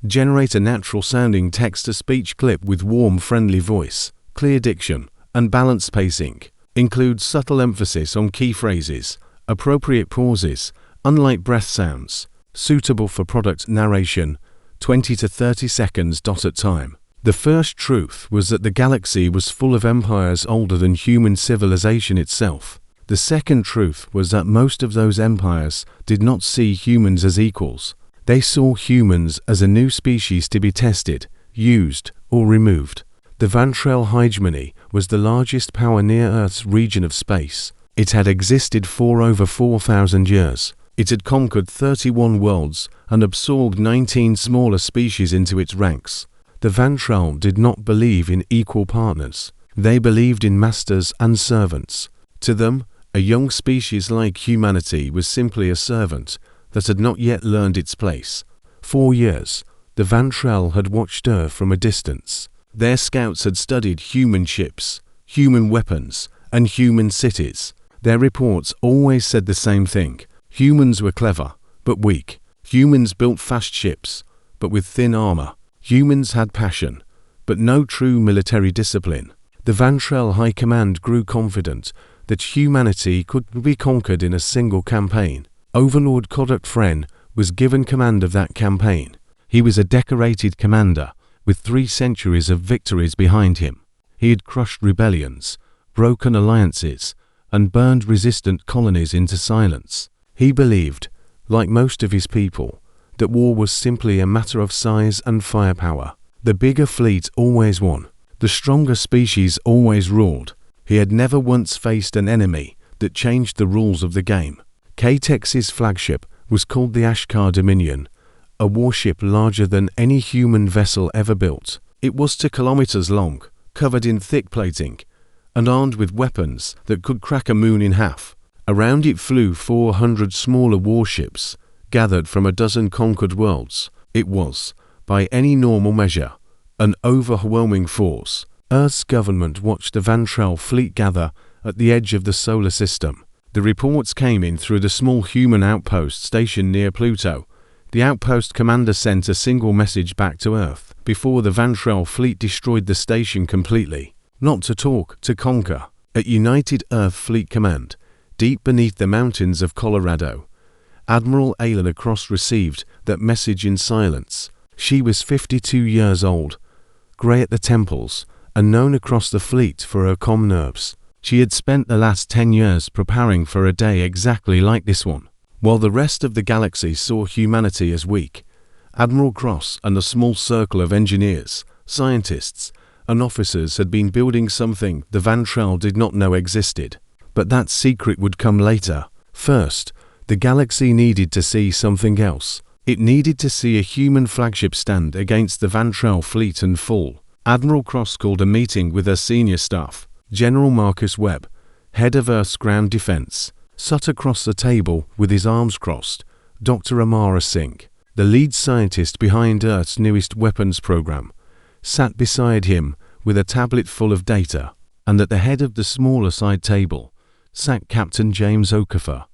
Generate a natural-sounding text-to-speech clip with warm, friendly voice, clear diction, and balanced pacing. Include subtle emphasis on key phrases, appropriate pauses, unlike breath sounds, suitable for product narration, 20 to 30 seconds at time. The first truth was that the galaxy was full of empires older than human civilization itself. The second truth was that most of those empires did not see humans as equals. They saw humans as a new species to be tested, used, or removed. The Vantrell hegemony was the largest power near Earth's region of space. It had existed for over 4,000 years. It had conquered 31 worlds and absorbed 19 smaller species into its ranks. The Vantrell did not believe in equal partners. They believed in masters and servants. To them, a young species like humanity was simply a servant that had not yet learned its place. 4 years, the Vantrell had watched Earth from a distance. Their scouts had studied human ships, human weapons, and human cities. Their reports always said the same thing. Humans were clever, but weak. Humans built fast ships, but with thin armor. Humans had passion, but no true military discipline. The Vantrell High Command grew confident that humanity could be conquered in a single campaign. Overlord Kodok Fren was given command of that campaign. He was a decorated commander, with 3 centuries of victories behind him. He had crushed rebellions, broken alliances, and burned resistant colonies into silence. He believed, like most of his people, that war was simply a matter of size and firepower. The bigger fleet always won. The stronger species always ruled. He had never once faced an enemy that changed the rules of the game. K-Tex's flagship was called the Ashkar Dominion, a warship larger than any human vessel ever built. It was 2 kilometers long, covered in thick plating, and armed with weapons that could crack a moon in half. Around it flew 400 smaller warships, gathered from a dozen conquered worlds. It was, by any normal measure, an overwhelming force. Earth's government watched the Vantrell fleet gather at the edge of the solar system. The reports came in through the small human outpost stationed near Pluto. The outpost commander sent a single message back to Earth before the Vantrell fleet destroyed the station completely. Not to talk, to conquer. At United Earth Fleet Command, deep beneath the mountains of Colorado, Admiral Aelina Cross received that message in silence. She was 52 years old, grey at the temples, and known across the fleet for her calm nerves. She had spent the last 10 years preparing for a day exactly like this one. While the rest of the galaxy saw humanity as weak, Admiral Cross and a small circle of engineers, scientists, and officers had been building something the Vantrell did not know existed. But that secret would come later. First, the galaxy needed to see something else. It needed to see a human flagship stand against the Vantrell fleet and fall. Admiral Cross called a meeting with her senior staff. General Marcus Webb, head of Earth's ground defense, sat across the table with his arms crossed. Dr. Amara Singh, the lead scientist behind Earth's newest weapons program, sat beside him with a tablet full of data. And at the head of the smaller side table sat Captain James Okafor,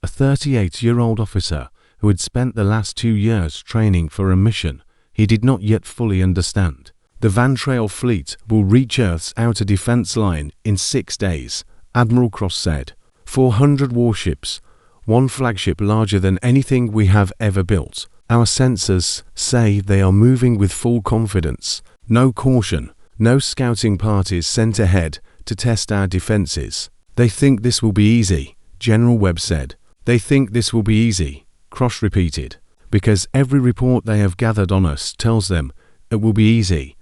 a 38-year-old officer who had spent the last 2 years training for a mission he did not yet fully understand. The Vantrell fleet will reach Earth's outer defense line in 6 days, Admiral Cross said. 400 warships, 1 flagship larger than anything we have ever built. Our sensors say they are moving with full confidence. No caution, no scouting parties sent ahead to test our defenses. They think this will be easy, General Webb said. They think this will be easy, Cross repeated, because every report they have gathered on us tells them it will be easy,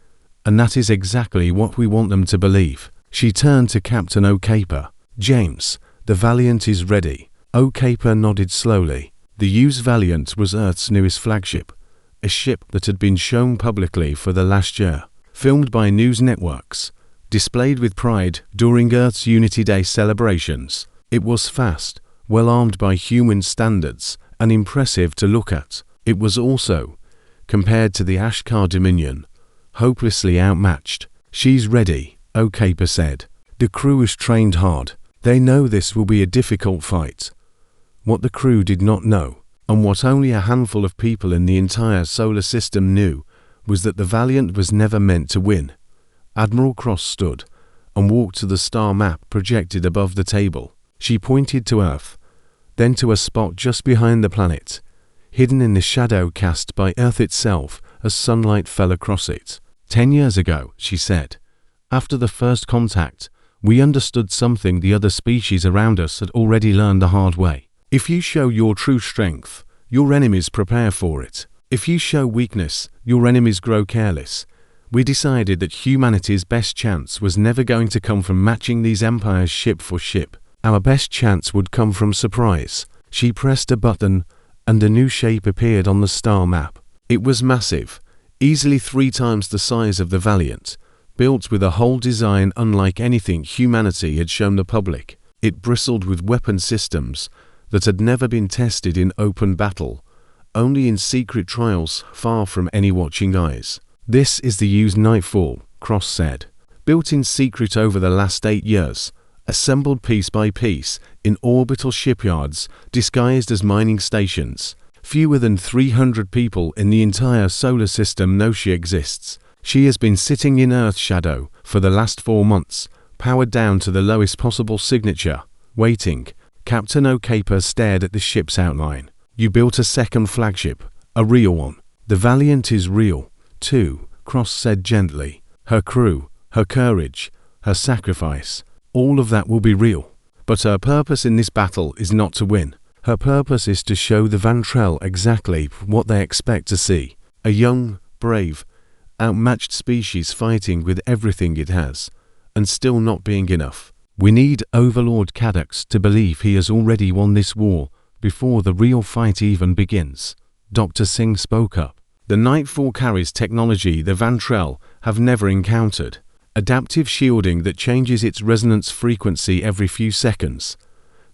and that is exactly what we want them to believe. She turned to Captain Okafor. James, the Valiant is ready. Okafor nodded slowly. The USS Valiant was Earth's newest flagship, a ship that had been shown publicly for the last year, filmed by news networks, displayed with pride during Earth's Unity Day celebrations. It was fast, well armed by human standards, and impressive to look at. It was also, compared to the Ashkar Dominion, hopelessly outmatched. She's ready, Okafor said. The crew is trained hard. They know this will be a difficult fight. What the crew did not know And what only a handful of people in the entire solar system knew was that the Valiant was never meant to win. Admiral Cross stood and walked to the star map projected above the table. She pointed to Earth, then to a spot just behind the planet, hidden in the shadow cast by Earth itself as sunlight fell across it. 10 years ago, she said, after the first contact, we understood something the other species around us had already learned the hard way. If you show your true strength, your enemies prepare for it. If you show weakness, your enemies grow careless. We decided that humanity's best chance was never going to come from matching these empires ship for ship. Our best chance would come from surprise. She pressed a button, and a new shape appeared on the star map. It was massive, easily 3 times the size of the Valiant, built with a whole design unlike anything humanity had shown the public. It bristled with weapon systems that had never been tested in open battle, only in secret trials far from any watching eyes. This is the used Nightfall, Cross said. Built in secret over the last 8 years, assembled piece by piece in orbital shipyards disguised as mining stations. Fewer than 300 people in the entire solar system know she exists. She has been sitting in Earth's shadow for the last 4 months, powered down to the lowest possible signature, waiting. Captain O'Caper stared at the ship's outline. You built a second flagship, a real one. The Valiant is real, too, Cross said gently. Her crew, her courage, her sacrifice, all of that will be real. But her purpose in this battle is not to win. Her purpose is to show the Vantrell exactly what they expect to see. A young, brave, outmatched species fighting with everything it has, and still not being enough. We need Overlord Caddox to believe he has already won this war before the real fight even begins. Dr. Singh spoke up. The Nightfall carries technology the Vantrell have never encountered. Adaptive shielding that changes its resonance frequency every few seconds,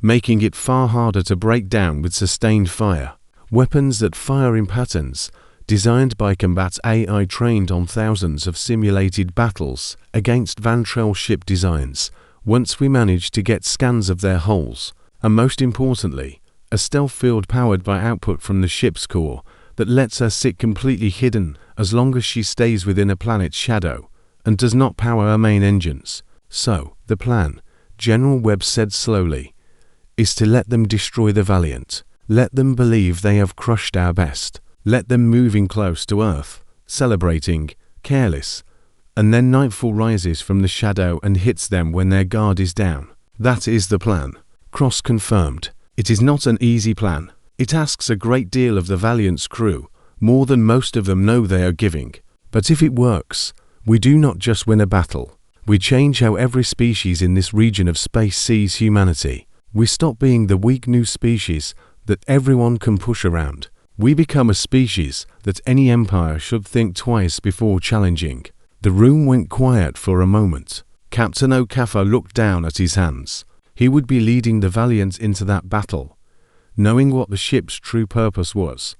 making it far harder to break down with sustained fire. Weapons that fire in patterns, designed by combat AI trained on thousands of simulated battles against Vantrell ship designs, once we manage to get scans of their hulls, and most importantly, a stealth field powered by output from the ship's core that lets her sit completely hidden as long as she stays within a planet's shadow and does not power her main engines. So, the plan, General Webb said slowly, is to let them destroy the Valiant. Let them believe they have crushed our best. Let them moving close to Earth, celebrating, careless, and then Nightfall rises from the shadow and hits them when their guard is down. That is the plan, Cross confirmed. It is not an easy plan. It asks a great deal of the Valiant's crew, more than most of them know they are giving. But if it works, we do not just win a battle. We change how every species in this region of space sees humanity. We stop being the weak new species that everyone can push around. We become a species that any empire should think twice before challenging. The room went quiet for a moment. Captain O'Caper looked down at his hands. He would be leading the Valiant into that battle, knowing what the ship's true purpose was,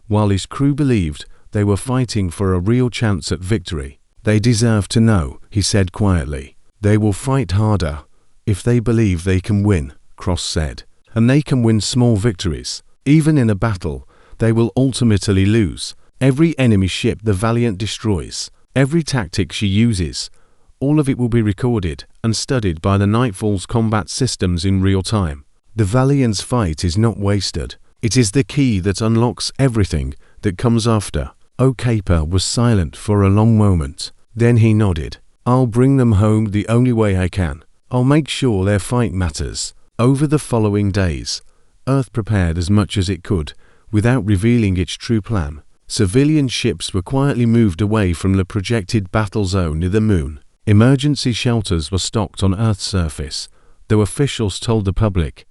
while his crew believed they were fighting for a real chance at victory. They deserve to know, he said quietly. They will fight harder if they believe they can win, Cross said. And they can win small victories. Even in a battle, they will ultimately lose. Every enemy ship the Valiant destroys, every tactic she uses, all of it will be recorded and studied by the Nightfall's combat systems in real time. The Valiant's fight is not wasted. It is the key that unlocks everything that comes after. O'Caper was silent for a long moment. Then he nodded. I'll bring them home the only way I can. I'll make sure their fight matters. Over the following days, Earth prepared as much as it could, without revealing its true plan. Civilian ships were quietly moved away from the projected battle zone near the moon. Emergency shelters were stocked on Earth's surface, though officials told the public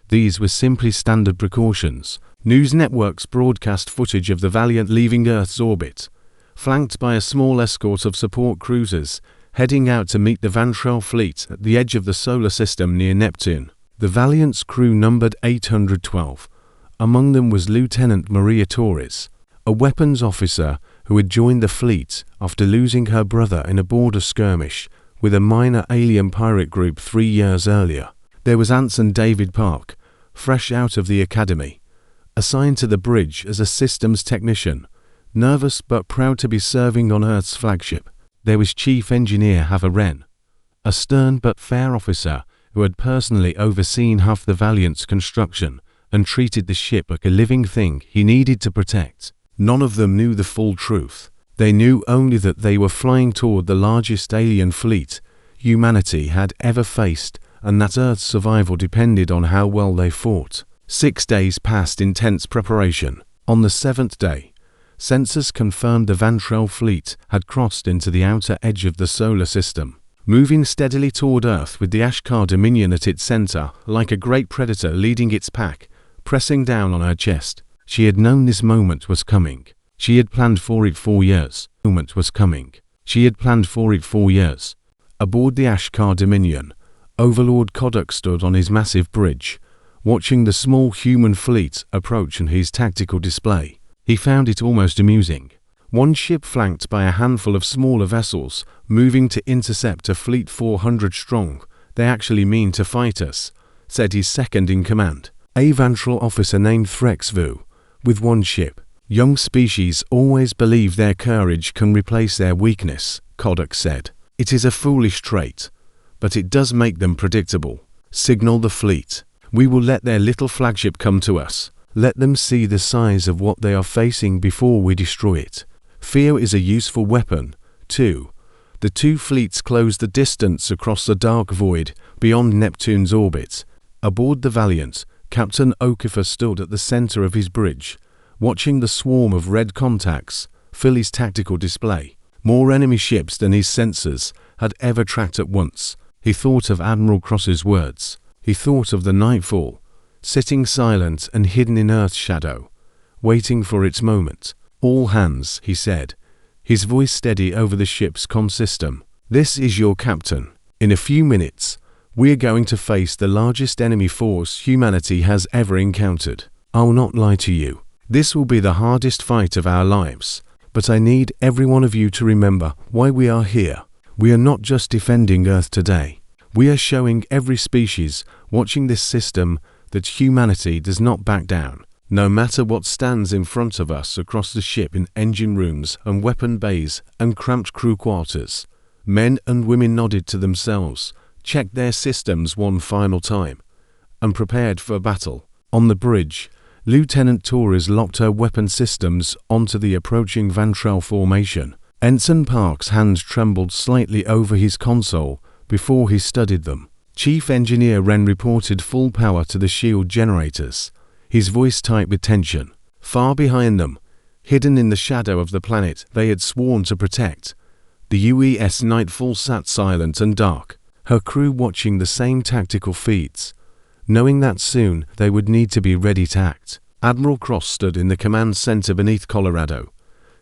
these were simply standard precautions. News networks broadcast footage of the Valiant leaving Earth's orbit, flanked by a small escort of support cruisers heading out to meet the Vantrell fleet at the edge of the solar system near Neptune. The Valiant's crew numbered 812. Among them was Lieutenant Maria Torres, a weapons officer who had joined the fleet after losing her brother in a border skirmish with a minor alien pirate group 3 years earlier. There was Anson David Park, fresh out of the academy, assigned to the bridge as a systems technician, nervous but proud to be serving on Earth's flagship. There was Chief Engineer HFY, a stern but fair officer who had personally overseen half the Valiant's construction and treated the ship like a living thing he needed to protect. None of them knew the full truth. They knew only that they were flying toward the largest alien fleet humanity had ever faced, and that Earth's survival depended on how well they fought. 6 days passed in tense preparation. On the 7th day, sensors confirmed the Vantrell fleet had crossed into the outer edge of the solar system, moving steadily toward Earth with the Ashkar Dominion at its center, like a great predator leading its pack, pressing down on her chest. She had known this moment was coming. She had planned for it 4 years. Moment was coming. She had planned for it 4 years. Aboard the Ashkar Dominion, Overlord Kodok stood on his massive bridge, watching the small human fleet approach on his tactical display. He found it almost amusing. One ship flanked by a handful of smaller vessels, moving to intercept a fleet 400 strong. They actually mean to fight us, said his second-in-command, a Vantrell officer named Threxvu. With one ship, young species always believe their courage can replace their weakness, Kodok said. It is a foolish trait, but it does make them predictable. Signal the fleet. We will let their little flagship come to us. Let them see the size of what they are facing before we destroy it. Fear is a useful weapon, too. The two fleets closed the distance across the dark void beyond Neptune's orbit. Aboard the Valiant, Captain Okafor stood at the center of his bridge, watching the swarm of red contacts fill his tactical display. More enemy ships than his sensors had ever tracked at once. He thought of Admiral Cross's words. He thought of the Nightfall, sitting silent and hidden in Earth's shadow, waiting for its moment. All hands, he said, his voice steady over the ship's comm system. This is your captain. In a few minutes, we are going to face the largest enemy force humanity has ever encountered. I'll not lie to you. This will be the hardest fight of our lives, but I need every one of you to remember why we are here. We are not just defending Earth today. We are showing every species watching this system that humanity does not back down, no matter what stands in front of us across the ship in engine rooms and weapon bays and cramped crew quarters. Men and women nodded to themselves, checked their systems one final time, and prepared for battle. On the bridge, Lieutenant Torres locked her weapon systems onto the approaching Vantrell formation. Ensign Park's hand trembled slightly over his console before he studied them. Chief Engineer Wren reported full power to the shield generators, his voice tight with tension. Far behind them, hidden in the shadow of the planet they had sworn to protect, the UES Nightfall sat silent and dark, her crew watching the same tactical feats, knowing that soon they would need to be ready to act. Admiral Cross stood in the command center beneath Colorado,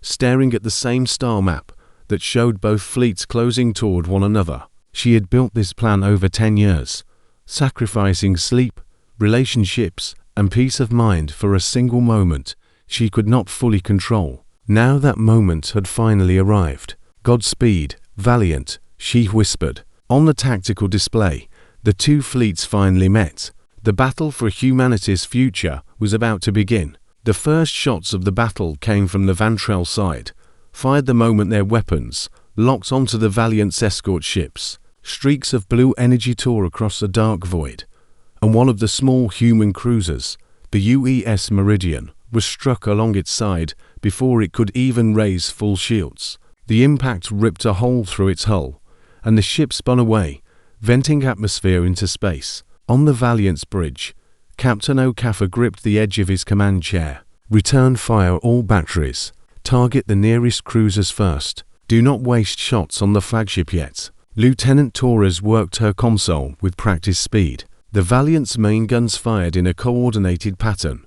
staring at the same star map that showed both fleets closing toward one another. She had built this plan over 10 years, sacrificing sleep, relationships, and peace of mind for a single moment she could not fully control. Now that moment had finally arrived. Godspeed, Valiant, she whispered. On the tactical display, the two fleets finally met. The battle for humanity's future was about to begin. The first shots of the battle came from the Vantrell side, fired the moment their weapons locked onto the Valiant's escort ships. Streaks of blue energy tore across the dark void, and one of the small human cruisers, the UES Meridian, was struck along its side before it could even raise full shields. The impact ripped a hole through its hull, and the ship spun away, venting atmosphere into space. On the Valiant's bridge, Captain Okafor gripped the edge of his command chair. Return fire all batteries. Target the nearest cruisers first. Do not waste shots on the flagship yet. Lieutenant Torres worked her console with practiced speed. The Valiant's main guns fired in a coordinated pattern,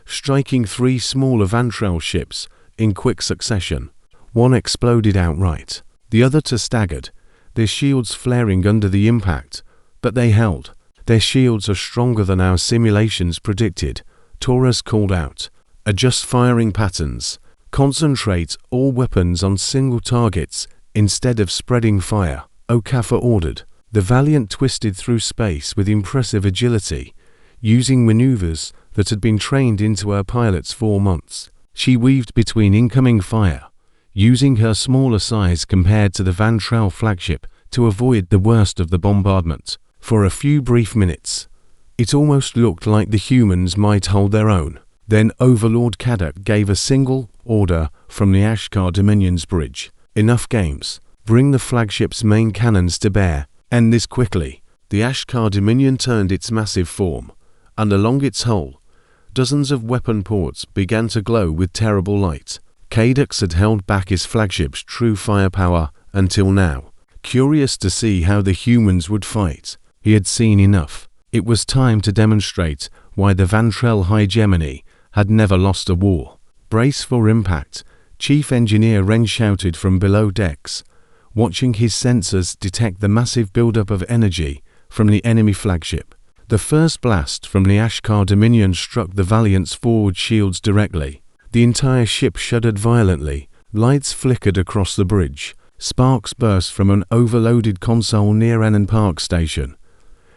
striking 3 smaller Vantrell ships in quick succession. One exploded outright. The other 2 staggered, their shields flaring under the impact, but they held. Their shields are stronger than our simulations predicted, Torres called out. Adjust firing patterns. Concentrate all weapons on single targets instead of spreading fire, Okafor ordered. The Valiant twisted through space with impressive agility, using maneuvers that had been trained into her pilots for months. She weaved between incoming fire, using her smaller size compared to the Van Trell flagship to avoid the worst of the bombardment. For a few brief minutes, it almost looked like the humans might hold their own. Then Overlord Kadok gave a single order from the Ashkar Dominion's bridge. Enough games. Bring the flagship's main cannons to bear. End this quickly. The Ashkar Dominion turned its massive form, and along its hull, dozens of weapon ports began to glow with terrible light. Kadok had held back his flagship's true firepower until now. Curious to see how the humans would fight, he had seen enough. It was time to demonstrate why the Van Trell hegemony had never lost a war. Brace for impact, Chief Engineer Wren shouted from below decks, watching his sensors detect the massive buildup of energy from the enemy flagship. The first blast from the Ashkar Dominion struck the Valiant's forward shields directly. The entire ship shuddered violently. Lights flickered across the bridge. Sparks burst from an overloaded console near Annan Park Station,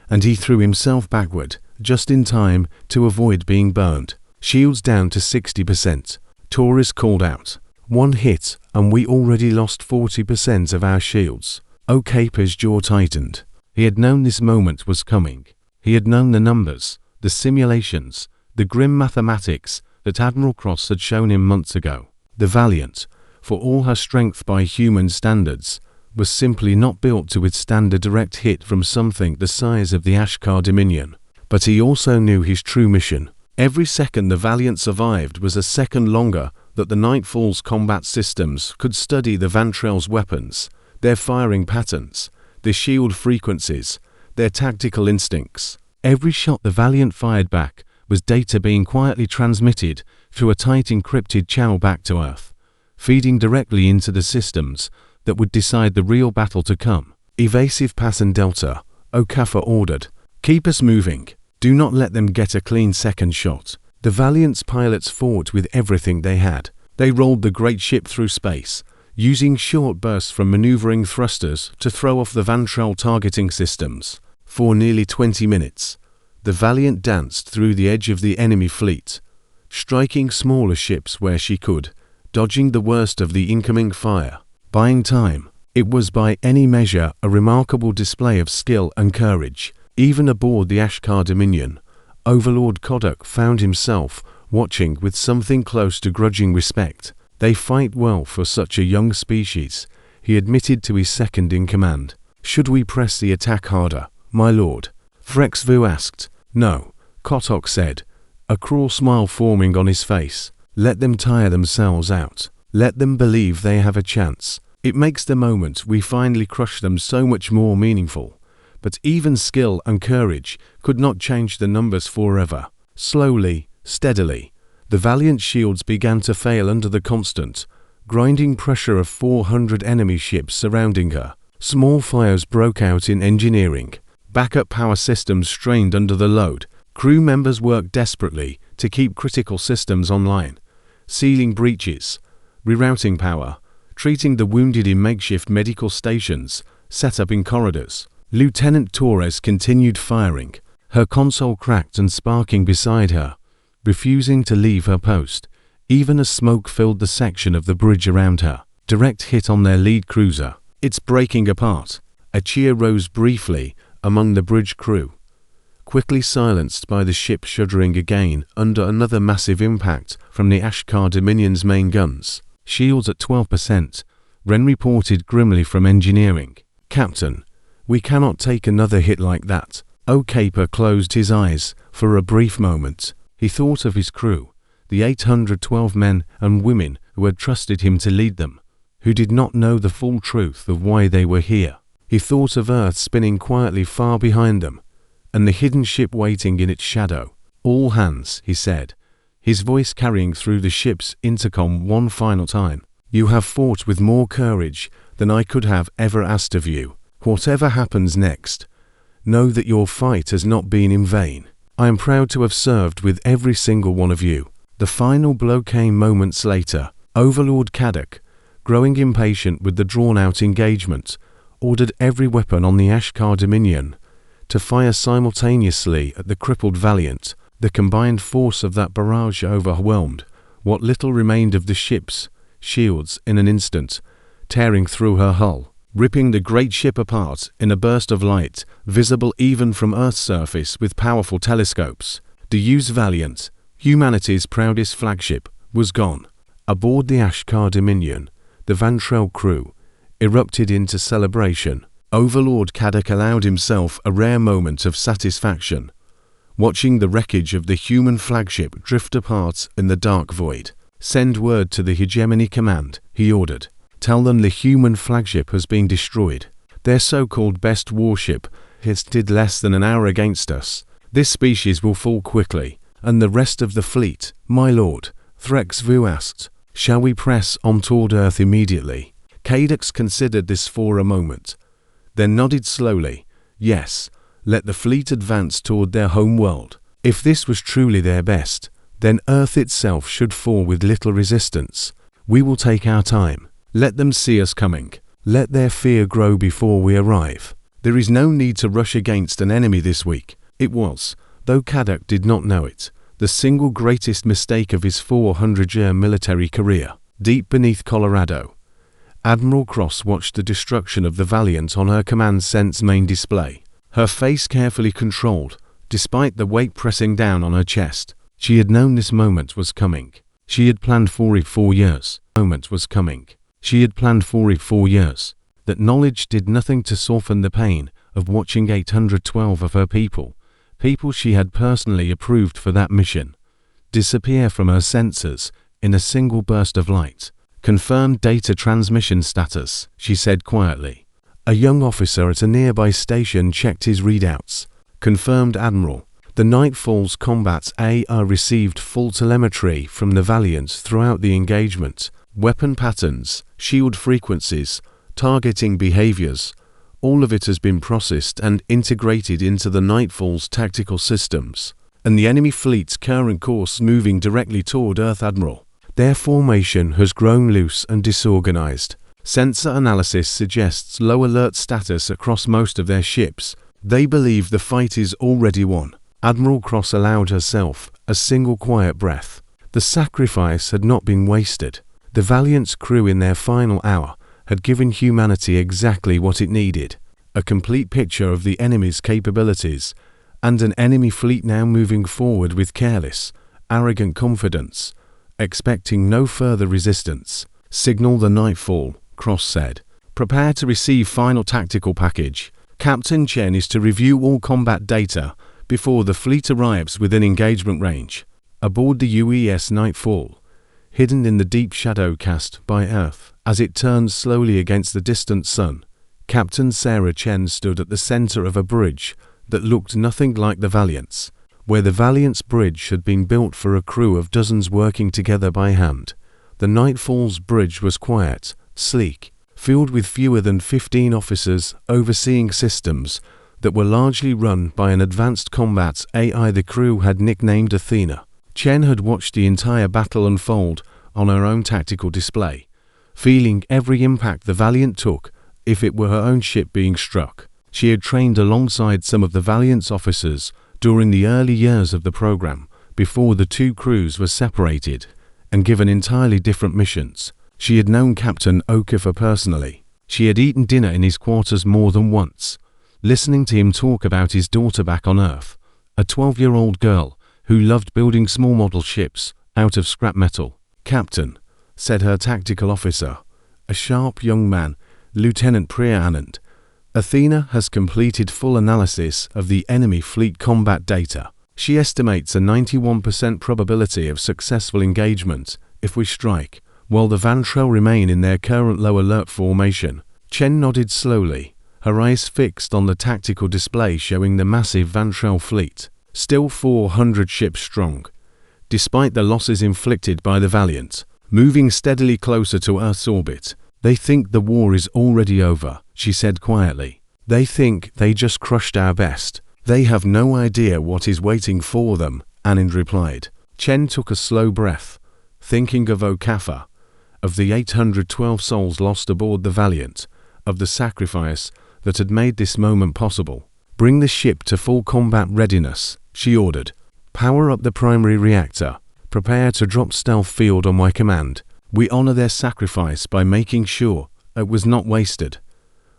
and he threw himself backward, just in time to avoid being burned. Shields down to 60%. Torres called out. One hit, and we already lost 40% of our shields. O'Caper's jaw tightened. He had known this moment was coming. He had known the numbers, the simulations, the grim mathematics that Admiral Cross had shown him months ago. The Valiant, for all her strength by human standards, was simply not built to withstand a direct hit from something the size of the Ashkar Dominion. But he also knew his true mission. Every second the Valiant survived was a second longer that the Nightfall's combat systems could study the Van Trell's weapons, their firing patterns, their shield frequencies, their tactical instincts. Every shot the Valiant fired back was data being quietly transmitted through a tight encrypted channel back to Earth, feeding directly into the systems that would decide the real battle to come. Evasive pass and Delta, O'Caper ordered. Keep us moving. Do not let them get a clean second shot. The Valiant's pilots fought with everything they had. They rolled the great ship through space, using short bursts from maneuvering thrusters to throw off the Van Trell targeting systems. For nearly 20 minutes, the Valiant danced through the edge of the enemy fleet, striking smaller ships where she could, dodging the worst of the incoming fire, buying time. It was by any measure a remarkable display of skill and courage. Even aboard the Ashkar Dominion, Overlord Kadok found himself watching with something close to grudging respect. They fight well for such a young species, he admitted to his second in command. Should we press the attack harder, my lord? Frexvu asked. No, Kadok said, a cruel smile forming on his face. Let them tire themselves out. Let them believe they have a chance. It makes the moment we finally crush them so much more meaningful. But even skill and courage could not change the numbers forever. Slowly, steadily, the Valiant shields began to fail under the constant, grinding pressure of 400 enemy ships surrounding her. Small fires broke out in engineering. Backup power systems strained under the load. Crew members worked desperately to keep critical systems online, sealing breaches, rerouting power, treating the wounded in makeshift medical stations set up in corridors. Lieutenant Torres continued firing, her console cracked and sparking beside her, refusing to leave her post, even as smoke filled the section of the bridge around her. Direct hit on their lead cruiser. It's breaking apart. A cheer rose briefly among the bridge crew, quickly silenced by the ship shuddering again under another massive impact from the Ashkar Dominion's main guns. Shields at 12%, Wren reported grimly from engineering. Captain, we cannot take another hit like that. O'Caper closed his eyes for a brief moment. He thought of his crew, the 812 men and women who had trusted him to lead them, who did not know the full truth of why they were here. He thought of Earth spinning quietly far behind them, and the hidden ship waiting in its shadow. All hands, he said, his voice carrying through the ship's intercom one final time. You have fought with more courage than I could have ever asked of you. Whatever happens next, know that your fight has not been in vain. I am proud to have served with every single one of you. The final blow came moments later. Overlord Kadok, growing impatient with the drawn-out engagement, ordered every weapon on the Ashkar Dominion to fire simultaneously at the crippled Valiant. The combined force of that barrage overwhelmed what little remained of the ship's shields in an instant, tearing through her hull, ripping the great ship apart in a burst of light, visible even from Earth's surface with powerful telescopes. The used Valiant, humanity's proudest flagship, was gone. Aboard the Ashkar Dominion, the Vantrell crew erupted into celebration. Overlord Caddock allowed himself a rare moment of satisfaction, watching the wreckage of the human flagship drift apart in the dark void. "Send word to the Hegemony Command," he ordered. "Tell them the human flagship has been destroyed. Their so-called best warship has did less than an hour against us. This species will fall quickly, and the rest of the fleet, my lord," Threx Vu asked. "Shall we press on toward Earth immediately?" Caddox considered this for a moment, then nodded slowly. "Yes, let the fleet advance toward their home world. If this was truly their best, then Earth itself should fall with little resistance. We will take our time. Let them see us coming. Let their fear grow before we arrive. There is no need to rush against an enemy this week." It was, though Caddock did not know it, the single greatest mistake of his 400-year military career. Deep beneath Colorado, Admiral Cross watched the destruction of the Valiant on her command sense main display, her face carefully controlled, despite the weight pressing down on her chest. She had known this moment was coming. She had planned for it 4 years. Moment was coming. She had planned for it 4 years. That knowledge did nothing to soften the pain of watching 812 of her people she had personally approved for that mission, disappear from her sensors in a single burst of light. "Confirmed data transmission status," she said quietly. A young officer at a nearby station checked his readouts. "Confirmed, Admiral. The Nightfall's combat AI received full telemetry from the Valiant throughout the engagement. Weapon patterns, shield frequencies, targeting behaviors, all of it has been processed and integrated into the Nightfall's tactical systems. And the enemy fleet's current course moving directly toward Earth, Admiral. Their formation has grown loose and disorganized. Sensor analysis suggests low alert status across most of their ships. They believe the fight is already won." Admiral Cross allowed herself a single quiet breath. The sacrifice had not been wasted. The Valiant's crew in their final hour had given humanity exactly what it needed, a complete picture of the enemy's capabilities, and an enemy fleet now moving forward with careless, arrogant confidence, expecting no further resistance. "Signal the Nightfall," Cross said. "Prepare to receive final tactical package. Captain Chen is to review all combat data before the fleet arrives within engagement range." Aboard the UES Nightfall, hidden in the deep shadow cast by Earth as it turned slowly against the distant sun, Captain Sarah Chen stood at the center of a bridge that looked nothing like the Valiant's. Where the Valiant's bridge had been built for a crew of dozens working together by hand, the Nightfall's bridge was quiet, sleek, filled with fewer than 15 officers overseeing systems that were largely run by an advanced combat AI the crew had nicknamed Athena. Chen had watched the entire battle unfold on her own tactical display, feeling every impact the Valiant took if it were her own ship being struck. She had trained alongside some of the Valiant's officers during the early years of the program, before the two crews were separated and given entirely different missions. She had known Captain Okafor personally. She had eaten dinner in his quarters more than once, listening to him talk about his daughter back on Earth, a 12-year-old girl who loved building small model ships out of scrap metal. "Captain," said her tactical officer, a sharp young man, Lieutenant Priya Anand, "Athena has completed full analysis of the enemy fleet combat data. She estimates a 91% probability of successful engagement if we strike, while the Vantrell remain in their current low alert formation." Chen nodded slowly, her eyes fixed on the tactical display showing the massive Vantrell fleet, still 400 ships strong, despite the losses inflicted by the Valiant, moving steadily closer to Earth's orbit. "They think the war is already over," she said quietly. "They think they just crushed our best. They have no idea what is waiting for them," Anand replied. Chen took a slow breath, thinking of Okafor, of the 812 souls lost aboard the Valiant, of the sacrifice that had made this moment possible. "Bring the ship to full combat readiness," she ordered. "Power up the primary reactor. Prepare to drop stealth field on my command. We honor their sacrifice by making sure it was not wasted.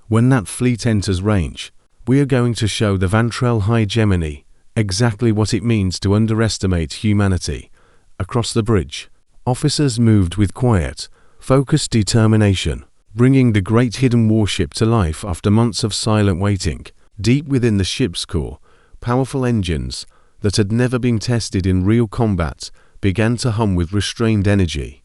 When that fleet enters range, we are going to show the Vantrell hegemony exactly what it means to underestimate humanity." Across the bridge, officers moved with quiet, focused determination, bringing the great hidden warship to life after months of silent waiting. Deep within the ship's core, powerful engines that had never been tested in real combat began to hum with restrained energy,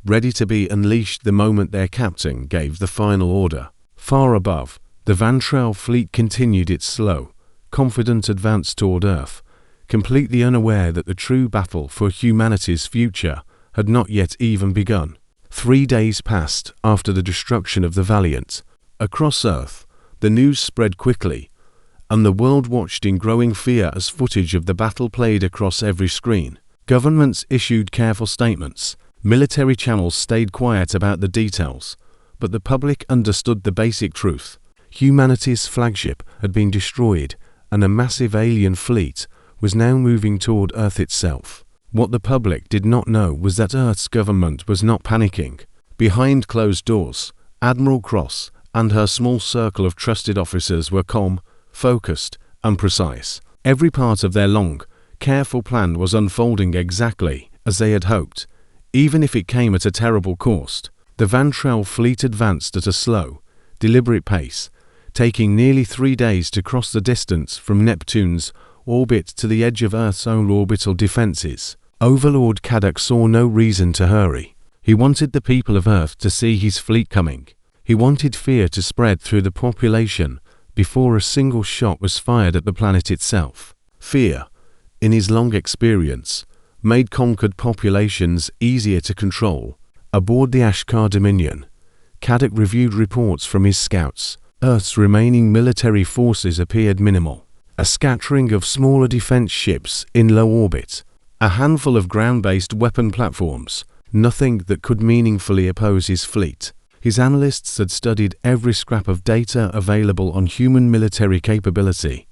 ready to be unleashed the moment their captain gave the final order. Far above, the Vantrell fleet continued its slow, confident advance toward Earth, completely unaware that the true battle for humanity's future had not yet even begun. 3 days passed after the destruction of the Valiant. Across Earth, the news spread quickly, and the world watched in growing fear as footage of the battle played across every screen. Governments issued careful statements. Military channels stayed quiet about the details, but the public understood the basic truth. Humanity's flagship had been destroyed, and a massive alien fleet was now moving toward Earth itself. What the public did not know was that Earth's government was not panicking. Behind closed doors, Admiral Cross and her small circle of trusted officers were calm, focused, and precise. Every part of their long, careful plan was unfolding exactly as they had hoped, even if it came at a terrible cost. The Vantrell fleet advanced at a slow, deliberate pace, taking nearly 3 days to cross the distance from Neptune's orbit to the edge of Earth's own orbital defenses. Overlord Kadok saw no reason to hurry. He wanted the people of Earth to see his fleet coming. He wanted fear to spread through the population before a single shot was fired at the planet itself. Fear, in his long experience, made conquered populations easier to control. Aboard the Ashkar Dominion, Kadok reviewed reports from his scouts. Earth's remaining military forces appeared minimal. A scattering of smaller defense ships in low orbit, a handful of ground-based weapon platforms, nothing that could meaningfully oppose his fleet. His analysts had studied every scrap of data available on human military capability,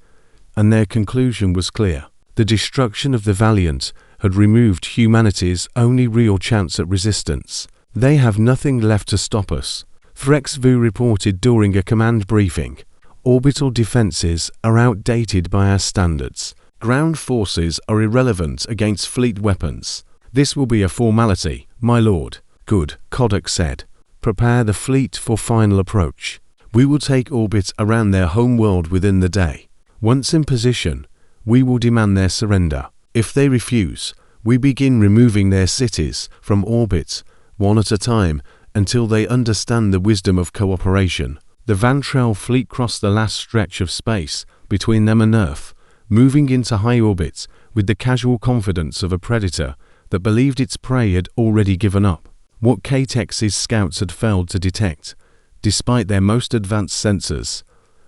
and their conclusion was clear. The destruction of the Valiant had removed humanity's only real chance at resistance. "They have nothing left to stop us," Threxvu reported during a command briefing. "Orbital defenses are outdated by our standards. Ground forces are irrelevant against fleet weapons. This will be a formality, my lord." "Good," Kadok said. "Prepare the fleet for final approach. We will take orbit around their home world within the day. Once in position, we will demand their surrender. If they refuse, we begin removing their cities from orbit, one at a time, until they understand the wisdom of cooperation." The Vantrell fleet crossed the last stretch of space between them and Earth, moving into high orbit with the casual confidence of a predator that believed its prey had already given up. What Katex's scouts had failed to detect, despite their most advanced sensors,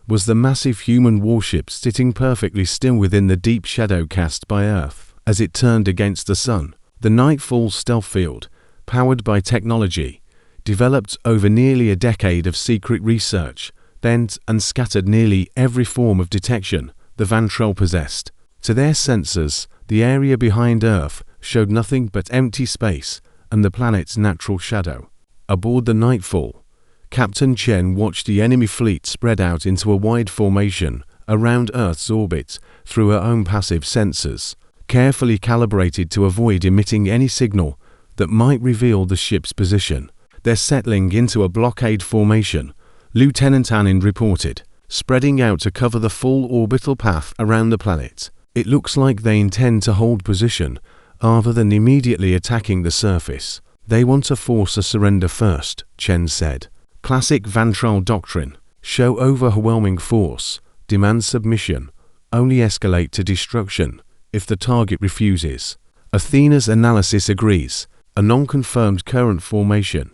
was the massive human warship sitting perfectly still within the deep shadow cast by Earth as it turned against the sun. The Nightfall stealth field, powered by technology, developed over nearly a decade of secret research, bent and scattered nearly every form of detection the Vantrell possessed. To their sensors, the area behind Earth showed nothing but empty space and the planet's natural shadow. Aboard the Nightfall, Captain Chen watched the enemy fleet spread out into a wide formation around Earth's orbit through her own passive sensors, carefully calibrated to avoid emitting any signal that might reveal the ship's position. "They're settling into a blockade formation," Lieutenant Annin reported, "spreading out to cover the full orbital path around the planet. It looks like they intend to hold position rather than immediately attacking the surface. They want to force a surrender first," Chen said. "Classic Vantrell doctrine: show overwhelming force, demand submission, only escalate to destruction if the target refuses." Athena's analysis agrees. A non-confirmed current formation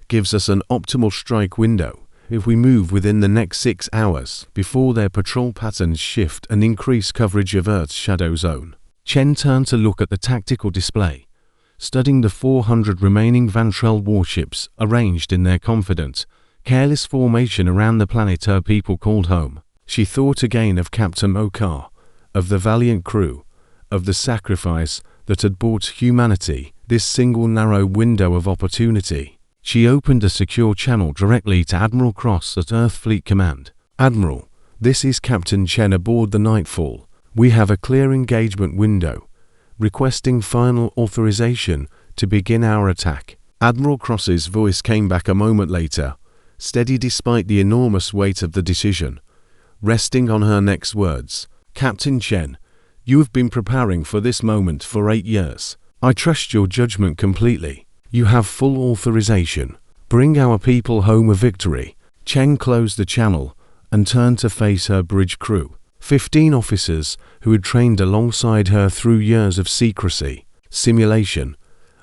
gives us an optimal strike window if we move within the next 6 hours before their patrol patterns shift and increase coverage of Earth's shadow zone. Chen turned to look at the tactical display, studying the 400 remaining Vantrell warships arranged in their confident, careless formation around the planet her people called home. She thought again of Captain Okar, of the valiant crew, of the sacrifice that had bought humanity this single narrow window of opportunity. She opened a secure channel directly to Admiral Cross at Earth Fleet Command. "Admiral, this is Captain Chen aboard the Nightfall. We have a clear engagement window. Requesting final authorization to begin our attack." Admiral Cross's voice came back a moment later, steady despite the enormous weight of the decision, resting on her next words. "Captain Chen, you have been preparing for this moment for 8 years. I trust your judgment completely. You have full authorization. Bring our people home a victory." Chen closed the channel and turned to face her bridge crew. 15 officers who had trained alongside her through years of secrecy, simulation,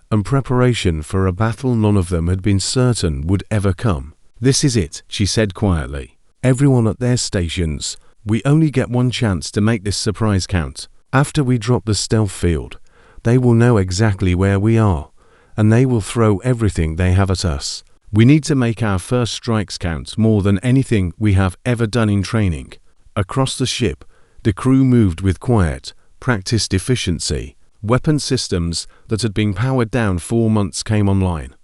and preparation for a battle none of them had been certain would ever come. "This is it," she said quietly. "Everyone at their stations, we only get one chance to make this surprise count. After we drop the stealth field, they will know exactly where we are, and they will throw everything they have at us. We need to make our first strikes count more than anything we have ever done in training." Across the ship, the crew moved with quiet, practiced efficiency. Weapon systems that had been powered down 4 months came online,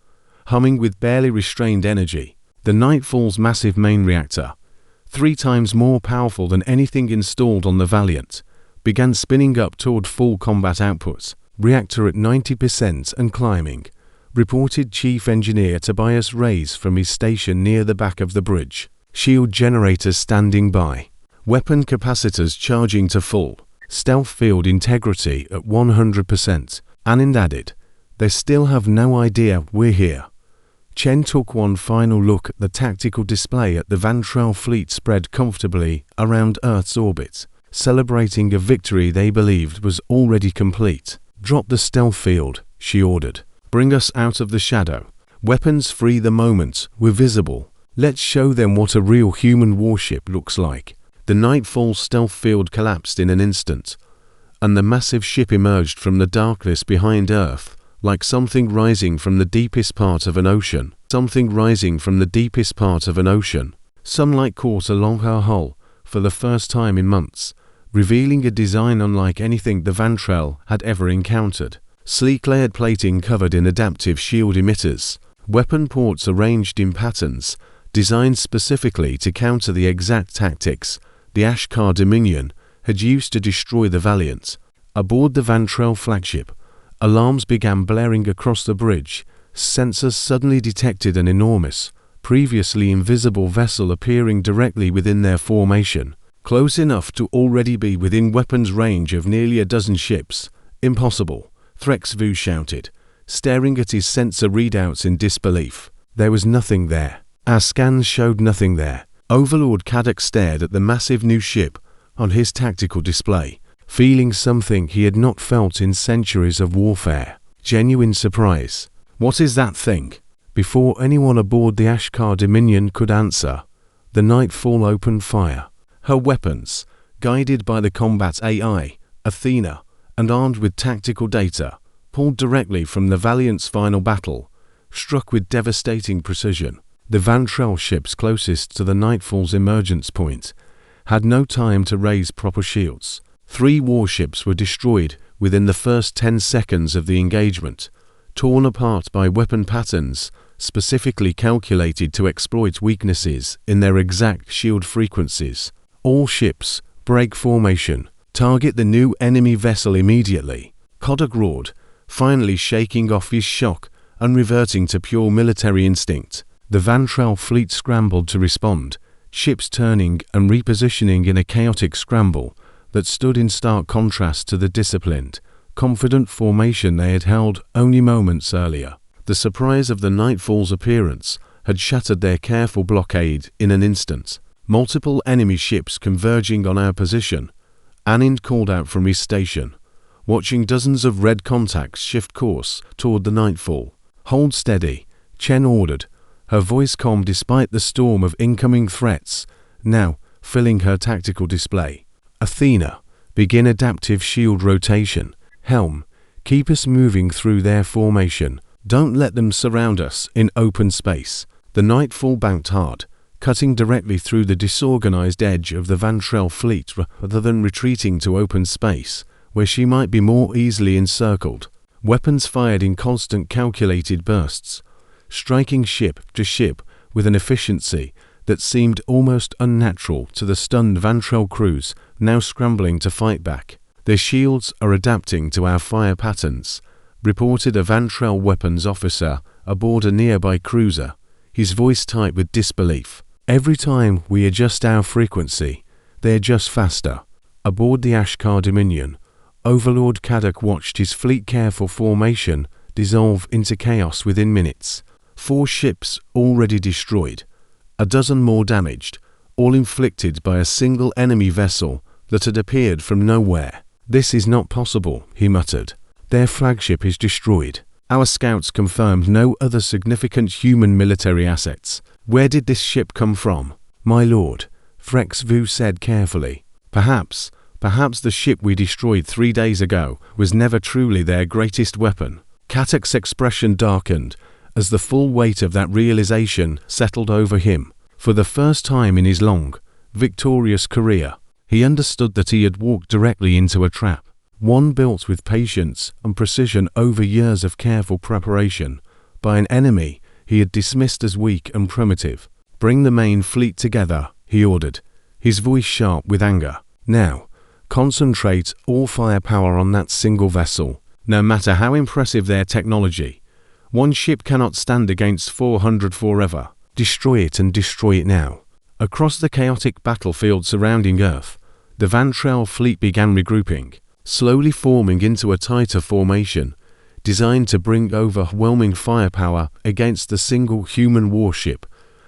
humming with barely restrained energy. The Nightfall's massive main reactor, 3 times more powerful than anything installed on the Valiant, began spinning up toward full combat output. "Reactor at 90% and climbing," reported Chief Engineer Tobias Reyes from his station near the back of the bridge. "Shield generators standing by. Weapon capacitors charging to full. Stealth field integrity at 100%. Anand added, "They still have no idea we're here." Chen took one final look at the tactical display at the Vantrell fleet spread comfortably around Earth's orbit, celebrating a victory they believed was already complete. "Drop the stealth field," she ordered. "Bring us out of the shadow. Weapons free the moment we're visible. Let's show them what a real human warship looks like." The Nightfall stealth field collapsed in an instant, and the massive ship emerged from the darkness behind Earth, like something rising from the deepest part of an ocean. Sunlight caught along her hull for the first time in months, revealing a design unlike anything the Vantrell had ever encountered. Sleek layered plating covered in adaptive shield emitters, weapon ports arranged in patterns, designed specifically to counter the exact tactics the Ashkar Dominion had used to destroy the Valiant. Aboard the Vantrell flagship, alarms began blaring across the bridge. Sensors suddenly detected an enormous, previously invisible vessel appearing directly within their formation, close enough to already be within weapons range of nearly a dozen ships. "Impossible," Threxvu shouted, staring at his sensor readouts in disbelief. There was nothing there. Our scans showed nothing there. Overlord Kadok stared at the massive new ship on his tactical display, feeling something he had not felt in centuries of warfare. Genuine surprise. "What is that thing?" Before anyone aboard the Ashkar Dominion could answer, the Nightfall opened fire. Her weapons, guided by the combat AI, Athena, and armed with tactical data, pulled directly from the Valiant's final battle, struck with devastating precision. The Vantrell ships closest to the Nightfall's emergence point had no time to raise proper shields. 3 warships were destroyed within the first 10 seconds of the engagement, torn apart by weapon patterns specifically calculated to exploit weaknesses in their exact shield frequencies. "All ships, break formation. Target the new enemy vessel immediately," Kadok roared, finally shaking off his shock and reverting to pure military instinct. The Vantrell fleet scrambled to respond, ships turning and repositioning in a chaotic scramble that stood in stark contrast to the disciplined, confident formation they had held only moments earlier. The surprise of the Nightfall's appearance had shattered their careful blockade in an instant. "Multiple enemy ships converging on our position," Anand called out from his station, watching dozens of red contacts shift course toward the Nightfall. "Hold steady," Chen ordered, her voice calm despite the storm of incoming threats now filling her tactical display. "Athena, begin adaptive shield rotation. Helm, keep us moving through their formation. Don't let them surround us in open space." The Nightfall banked hard, cutting directly through the disorganized edge of the Vantrell fleet rather than retreating to open space, where she might be more easily encircled. Weapons fired in constant calculated bursts, striking ship to ship with an efficiency that seemed almost unnatural to the stunned Vantrell crews now scrambling to fight back. "Their shields are adapting to our fire patterns," reported a Vantrell weapons officer aboard a nearby cruiser, his voice tight with disbelief. "Every time we adjust our frequency, they adjust faster." Aboard the Ashkar Dominion, Overlord Kadok watched his fleet careful formation dissolve into chaos within minutes. 4 ships already destroyed, a dozen more damaged, all inflicted by a single enemy vessel that had appeared from nowhere. "This is not possible," he muttered. "Their flagship is destroyed. Our scouts confirmed no other significant human military assets. Where did this ship come from?" "My lord," Frex Vu said carefully. Perhaps the ship we destroyed 3 days ago was never truly their greatest weapon." Kadok's expression darkened as the full weight of that realization settled over him. For the first time in his long, victorious career, he understood that he had walked directly into a trap, one built with patience and precision over years of careful preparation, by an enemy he had dismissed as weak and primitive. "Bring the main fleet together," he ordered, his voice sharp with anger. "Now, concentrate all firepower on that single vessel. No matter how impressive their technology, one ship cannot stand against 400 forever. Destroy it and destroy it now." Across the chaotic battlefield surrounding Earth, the Vantrell fleet began regrouping, slowly forming into a tighter formation, designed to bring overwhelming firepower against the single human warship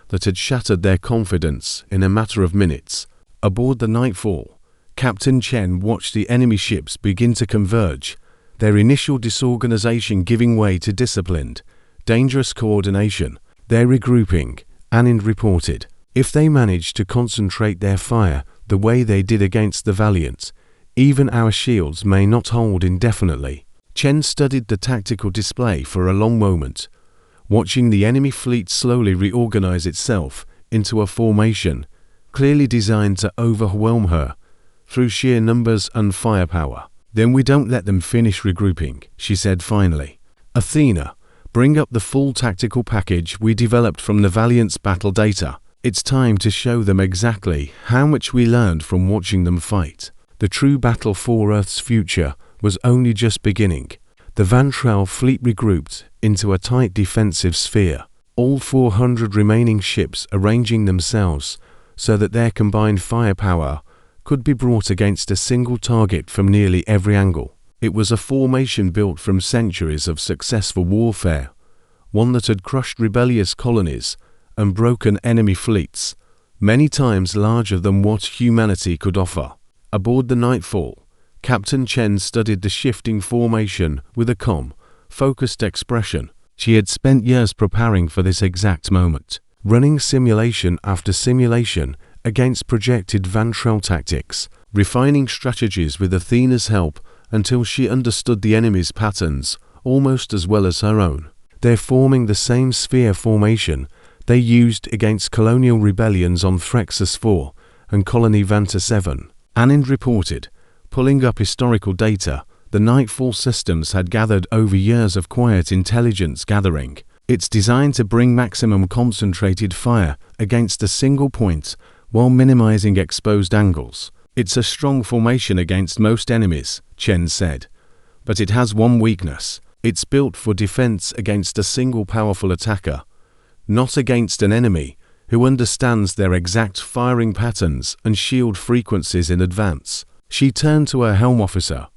that had shattered their confidence in a matter of minutes. Aboard the Nightfall, Captain Chen watched the enemy ships begin to converge, their initial disorganization giving way to disciplined, dangerous coordination. "They're regrouping," Anand reported. "If they manage to concentrate their fire the way they did against the Valiant, even our shields may not hold indefinitely." Chen studied the tactical display for a long moment, watching the enemy fleet slowly reorganize itself into a formation clearly designed to overwhelm her through sheer numbers and firepower. "Then we don't let them finish regrouping," she said finally. "Athena, bring up the full tactical package we developed from the Valiant's battle data. It's time to show them exactly how much we learned from watching them fight." The true battle for Earth's future was only just beginning. The Vantrell fleet regrouped into a tight defensive sphere, all 400 remaining ships arranging themselves so that their combined firepower could be brought against a single target from nearly every angle. It was a formation built from centuries of successful warfare, one that had crushed rebellious colonies and broken enemy fleets, many times larger than what humanity could offer. Aboard the Nightfall, Captain Chen studied the shifting formation with a calm, focused expression. She had spent years preparing for this exact moment, running simulation after simulation against projected Vantrell tactics, refining strategies with Athena's help until she understood the enemy's patterns almost as well as her own. "They're forming the same sphere formation they used against colonial rebellions on Threxus 4 and Colony Vanta 7, Anand reported, pulling up historical data the Nightfall systems had gathered over years of quiet intelligence gathering. It's designed to bring maximum concentrated fire against a single point while minimizing exposed angles. It's a strong formation against most enemies, Chen said. But it has one weakness. It's built for defense against a single powerful attacker, not against an enemy who understands their exact firing patterns and shield frequencies in advance. She turned to her helm officer,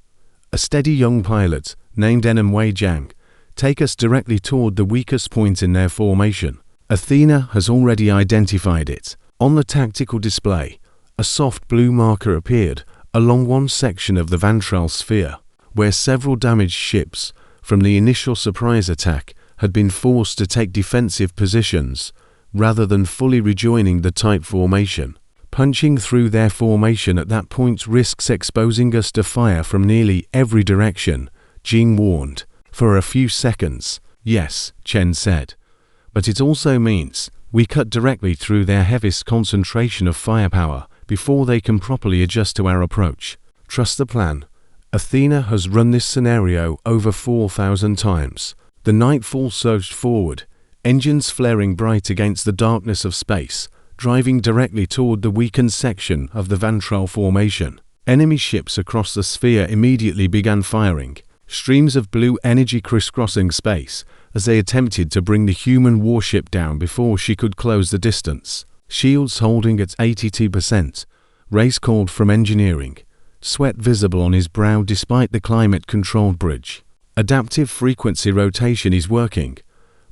a steady young pilot named Enem Wei Jiang. "Take us directly toward the weakest point in their formation." Athena has already identified it. On the tactical display, a soft blue marker appeared along one section of the Vantrell sphere, where several damaged ships from the initial surprise attack had been forced to take defensive positions rather than fully rejoining the tight formation. "Punching through their formation at that point risks exposing us to fire from nearly every direction," Jing warned. "For a few seconds, yes," Chen said. "But it also means We cut directly through their heaviest concentration of firepower before they can properly adjust to our approach. Trust the plan. Athena has run this scenario over 4,000 times. The Nightfall surged forward, engines flaring bright against the darkness of space, driving directly toward the weakened section of the Vantral formation. Enemy ships across the sphere immediately began firing, streams of blue energy crisscrossing space as they attempted to bring the human warship down before she could close the distance. Shields holding at 82%. Race called from engineering. Sweat visible on his brow despite the climate-controlled bridge. Adaptive frequency rotation is working,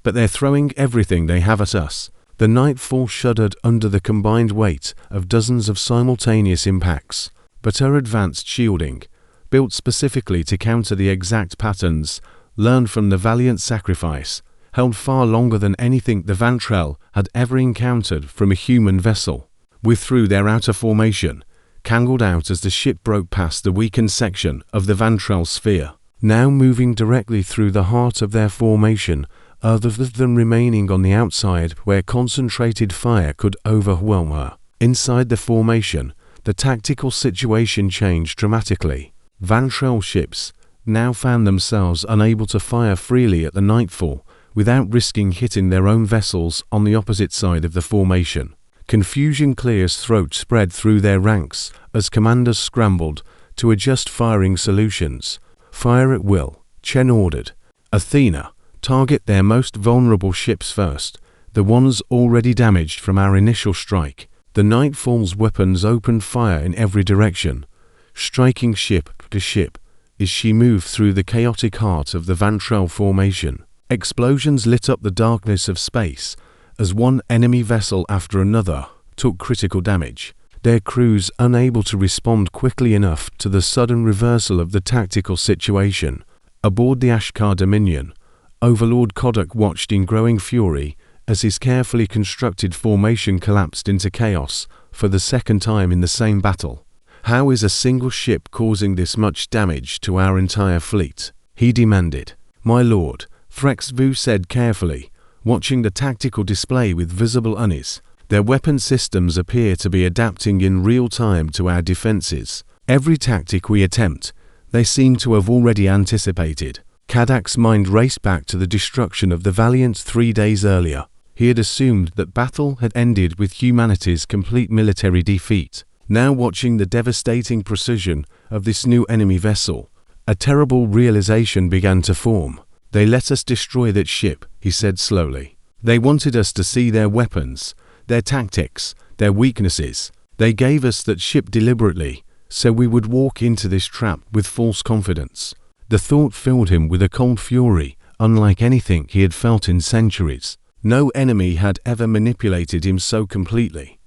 but they're throwing everything they have at us. The Nightfall shuddered under the combined weight of dozens of simultaneous impacts, but her advanced shielding, built specifically to counter the exact patterns learned from the valiant sacrifice, held far longer than anything the Vantral had ever encountered from a human vessel. Withdrew their outer formation, cangled out as the ship broke past the weakened section of the Vantral sphere, now moving directly through the heart of their formation, other than remaining on the outside where concentrated fire could overwhelm her. Inside the formation, the tactical situation changed dramatically. Vantral ships now found themselves unable to fire freely at the Nightfall without risking hitting their own vessels on the opposite side of the formation. Confusion clear's throat spread through their ranks as commanders scrambled to adjust firing solutions. Fire at will, Chen ordered. Athena, target their most vulnerable ships first, the ones already damaged from our initial strike. The Nightfall's weapons opened fire in every direction, striking ship to ship as she moved through the chaotic heart of the Vantral formation. Explosions lit up the darkness of space as one enemy vessel after another took critical damage, their crews unable to respond quickly enough to the sudden reversal of the tactical situation. Aboard the Ashkar Dominion, Overlord Kodak watched in growing fury as his carefully constructed formation collapsed into chaos for the second time in the same battle. How is a single ship causing this much damage to our entire fleet? He demanded. My lord, Threxvu said carefully, watching the tactical display with visible unease. Their weapon systems appear to be adapting in real time to our defenses. Every tactic we attempt, they seem to have already anticipated. Kadak's mind raced back to the destruction of the Valiant 3 days earlier. He had assumed that battle had ended with humanity's complete military defeat. Now watching the devastating precision of this new enemy vessel, a terrible realization began to form. They let us destroy that ship, he said slowly. They wanted us to see their weapons, their tactics, their weaknesses. They gave us that ship deliberately, so we would walk into this trap with false confidence. The thought filled him with a cold fury, unlike anything he had felt in centuries. No enemy had ever manipulated him so completely.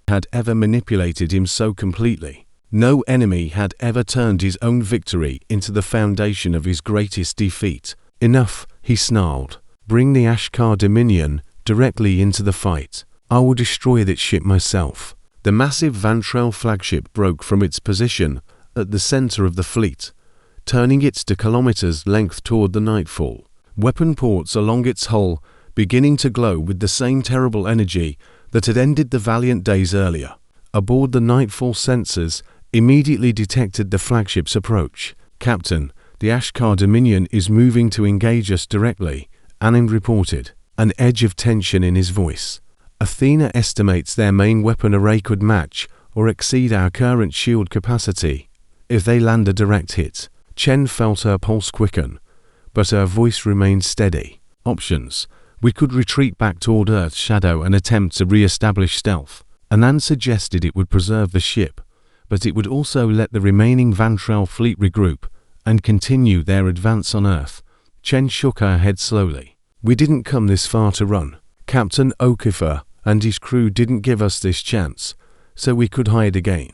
No enemy had ever turned his own victory into the foundation of his greatest defeat. Enough, he snarled. Bring the Ashkar Dominion directly into the fight. I will destroy that ship myself. The massive Vantral flagship broke from its position at the center of the fleet, turning it to kilometers length toward the Nightfall. Weapon ports along its hull beginning to glow with the same terrible energy that had ended the Valiant days earlier. Aboard the Nightfall, sensors immediately detected the flagship's approach. Captain, the Ashkar Dominion is moving to engage us directly, Anand reported, an edge of tension in his voice. Athena estimates their main weapon array could match or exceed our current shield capacity if they land a direct hit. Chen felt her pulse quicken, but her voice remained steady. Options. We could retreat back toward Earth's shadow and attempt to re-establish stealth. Anand suggested it would preserve the ship, but it would also let the remaining Vantral fleet regroup and continue their advance on Earth. Chen shook her head slowly. We didn't come this far to run. Captain Okifer and his crew didn't give us this chance, so we could hide again.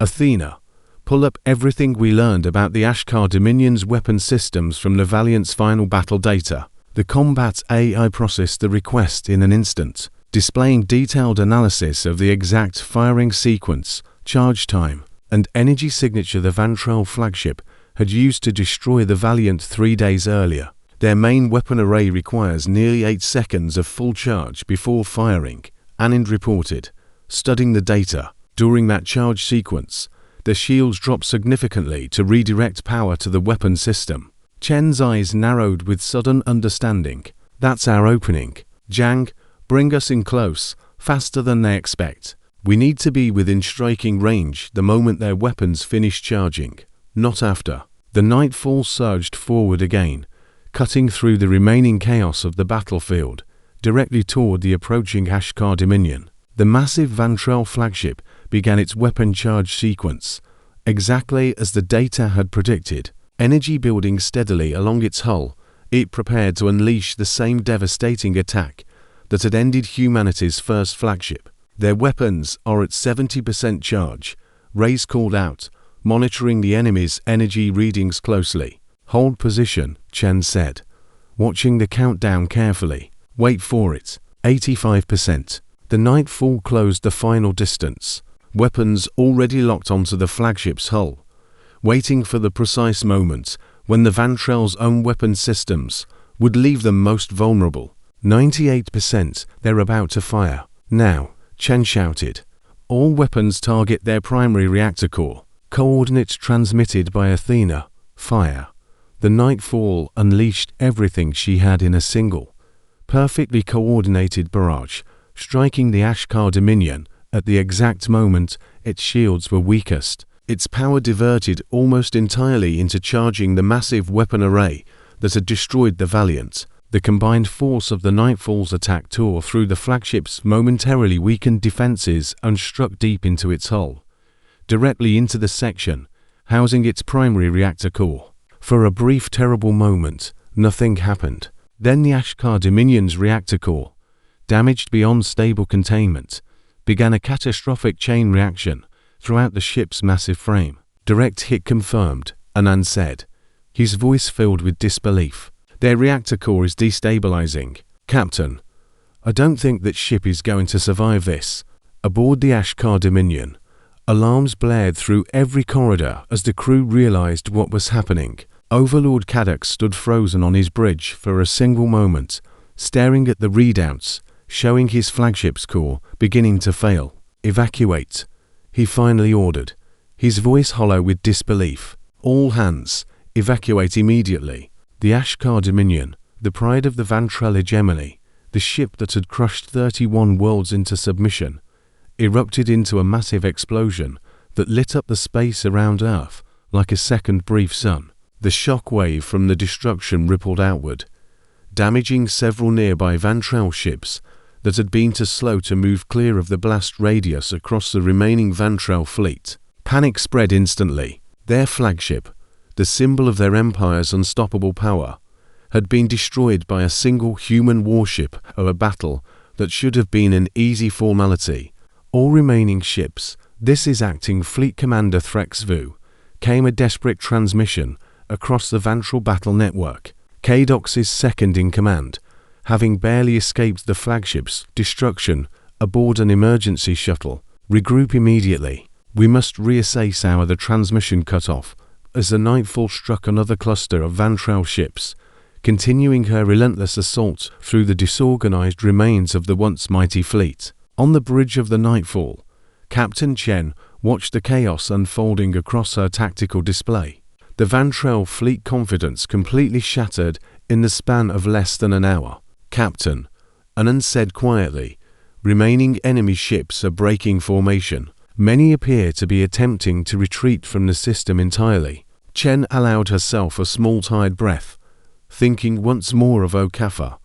Athena, pull up everything we learned about the Ashkar Dominion's weapon systems from the Valiant's final battle data. The combat AI processed the request in an instant, displaying detailed analysis of the exact firing sequence, charge time, and energy signature the Vantral flagship had used to destroy the Valiant 3 days earlier. Their main weapon array requires nearly 8 seconds of full charge before firing, Anand reported, studying the data. During that charge sequence, the shields dropped significantly to redirect power to the weapon system. Chen's eyes narrowed with sudden understanding. That's our opening. Zhang, bring us in close, faster than they expect. We need to be within striking range the moment their weapons finish charging, not after. The Nightfall surged forward again, cutting through the remaining chaos of the battlefield, directly toward the approaching Ashkar Dominion. The massive Vantrell flagship began its weapon charge sequence, exactly as the data had predicted. Energy building steadily along its hull, it prepared to unleash the same devastating attack that had ended humanity's first flagship. Their weapons are at 70% charge, Reyes called out, monitoring the enemy's energy readings closely. Hold position, Chen said, watching the countdown carefully. Wait for it. 85%. The Nightfall closed the final distance, weapons already locked onto the flagship's hull, waiting for the precise moment when the Vantrell's own weapon systems would leave them most vulnerable. 98%, they're about to fire. Now, Chen shouted. All weapons target their primary reactor core. Coordinates transmitted by Athena. Fire. The Nightfall unleashed everything she had in a single, perfectly coordinated barrage, striking the Ashkar Dominion at the exact moment its shields were weakest. Its power diverted almost entirely into charging the massive weapon array that had destroyed the Valiant. The combined force of the Nightfall's attack tore through the flagship's momentarily weakened defenses and struck deep into its hull, directly into the section housing its primary reactor core. For a brief terrible moment, nothing happened. Then the Ashkar Dominion's reactor core, damaged beyond stable containment, began a catastrophic chain reaction throughout the ship's massive frame. Direct hit confirmed, Anand said, his voice filled with disbelief. Their reactor core is destabilizing. Captain, I don't think that ship is going to survive this. Aboard the Ashkar Dominion, alarms blared through every corridor as the crew realized what was happening. Overlord Kadok stood frozen on his bridge for a single moment, staring at the readouts, showing his flagship's core beginning to fail. Evacuate, he finally ordered, his voice hollow with disbelief. All hands, evacuate immediately. The Ashkar Dominion, the pride of the Vantrell hegemony, the ship that had crushed 31 worlds into submission, erupted into a massive explosion that lit up the space around Earth like a second brief sun. The shock wave from the destruction rippled outward, damaging several nearby Vantrell ships that had been too slow to move clear of the blast radius across the remaining Vantrell fleet. Panic spread instantly. Their flagship, the symbol of their empire's unstoppable power, had been destroyed by a single human warship of a battle that should have been an easy formality. All remaining ships, this is acting Fleet Commander Threxvu, came a desperate transmission across the Vantrell battle network. Kadox's second in command, having barely escaped the flagship's destruction aboard an emergency shuttle. Regroup immediately. We must reassess the transmission cut-off as the Nightfall struck another cluster of Vantrell ships, continuing her relentless assault through the disorganized remains of the once mighty fleet. On the bridge of the Nightfall, Captain Chen watched the chaos unfolding across her tactical display. The Vantrell fleet confidence completely shattered in the span of less than an hour. Captain, Anand said quietly, remaining enemy ships are breaking formation. Many appear to be attempting to retreat from the system entirely. Chen allowed herself a small tired breath, thinking once more of Okafor,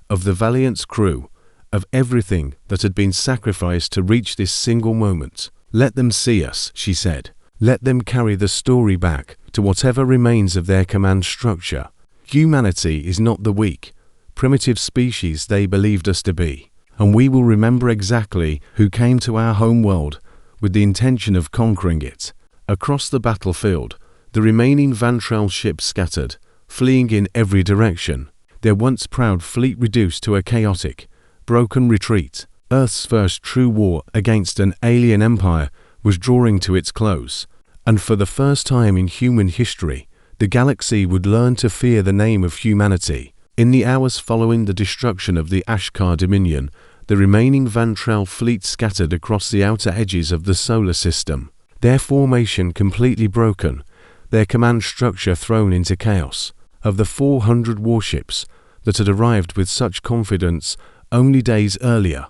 of the Valiant's crew, of everything that had been sacrificed to reach this single moment. Let them see us, she said. Let them carry the story back to whatever remains of their command structure. Humanity is not the weak, primitive species they believed us to be, and we will remember exactly who came to our home world with the intention of conquering it. Across the battlefield, the remaining Vantrell ships scattered, fleeing in every direction, their once proud fleet reduced to a chaotic, broken retreat. Earth's first true war against an alien empire was drawing to its close, and for the first time in human history, the galaxy would learn to fear the name of humanity. In the hours following the destruction of the Ashkar Dominion, the remaining Vantrell fleet scattered across the outer edges of the solar system, their formation completely broken, their command structure thrown into chaos. Of the 400 warships that had arrived with such confidence only days earlier,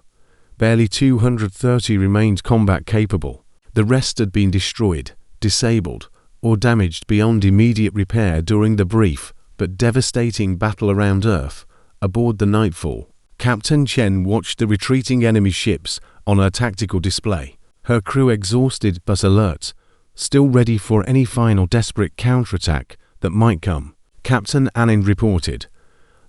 barely 230 remained combat capable. The rest had been destroyed, disabled, or damaged beyond immediate repair during the brief but devastating battle around Earth aboard the Nightfall. Captain Chen watched the retreating enemy ships on her tactical display, her crew exhausted but alert, still ready for any final desperate counterattack that might come. Captain Annin reported,